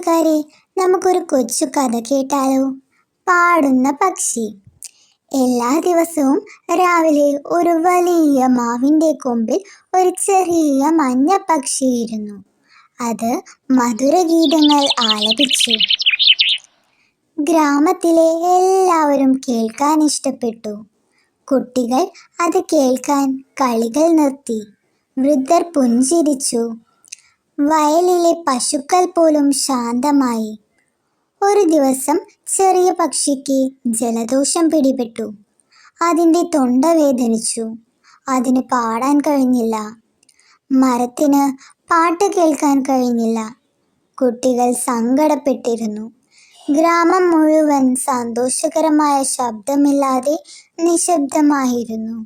കൂട്ടുകാരെ, നമുക്കൊരു കൊച്ചു കഥ കേട്ടാലോ? പാടുന്ന പക്ഷി. എല്ലാ ദിവസവും രാവിലെ ഒരു വലിയ മാവിൻ്റെ കൊമ്പിൽ ഒരു ചെറിയ മഞ്ഞ പക്ഷിയിരുന്നു. അത് മധുരഗീതങ്ങൾ ആലപിച്ചു. ഗ്രാമത്തിലെ എല്ലാവരും കേൾക്കാൻ ഇഷ്ടപ്പെട്ടു. കുട്ടികൾ അത് കേൾക്കാൻ കളികൾ നിർത്തി. വൃദ്ധർ പുഞ്ചിരിച്ചു. വയലിലെ പശുക്കൾ പോലും ശാന്തമായി. ഒരു ദിവസം ചെറിയ പക്ഷിക്ക് ജലദോഷം പിടിപെട്ടു. അതിൻ്റെ തൊണ്ട വേദനിച്ചു. അതിന് പാടാൻ കഴിഞ്ഞില്ല. മരത്തിന് പാട്ട് കേൾക്കാൻ കഴിഞ്ഞില്ല. കുട്ടികൾ സങ്കടപ്പെട്ടിരുന്നു. ഗ്രാമം മുഴുവൻ സന്തോഷകരമായ ശബ്ദമില്ലാതെ നിശബ്ദമായിരുന്നു.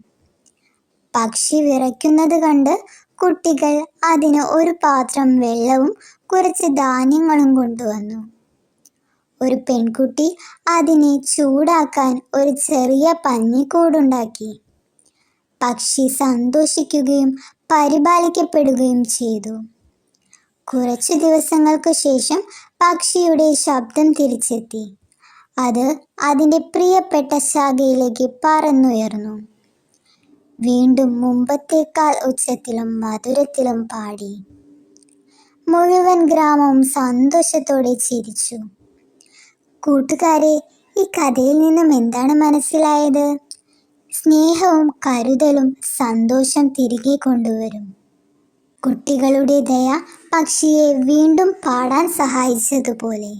പക്ഷി വിറയ്ക്കുന്നത് കണ്ട് കുട്ടികൾ അതിന് ഒരു പാത്രം വെള്ളവും കുറച്ച് ധാന്യങ്ങളും കൊണ്ടുവന്നു. ഒരു പെൺകുട്ടി അതിനെ ചൂടാക്കാൻ ഒരു ചെറിയ പഞ്ഞിക്കൂടുണ്ടാക്കി. പക്ഷി സന്തോഷിക്കുകയും പരിപാലിക്കപ്പെടുകയും ചെയ്തു. കുറച്ചു ദിവസങ്ങൾക്കു ശേഷം പക്ഷിയുടെ ശബ്ദം തിരിച്ചെത്തി. അത് അതിൻ്റെ പ്രിയപ്പെട്ട ശാഖയിലേക്ക് പറന്നുയർന്നു. വീണ്ടും മുമ്പത്തേക്കാൾ ഉച്ചത്തിലും മധുരത്തിലും പാടി. മുഴുവൻ ഗ്രാമവും സന്തോഷത്തോടെ ചിരിച്ചു. കൂട്ടുകാരെ, ഈ കഥയിൽ നിന്നും എന്താണ് മനസ്സിലായത്? സ്നേഹവും കരുതലും സന്തോഷം തിരികെ കൊണ്ടുവരും. കുട്ടികളുടെ ദയ പക്ഷിയെ വീണ്ടും പാടാൻ സഹായിച്ചതുപോലെ.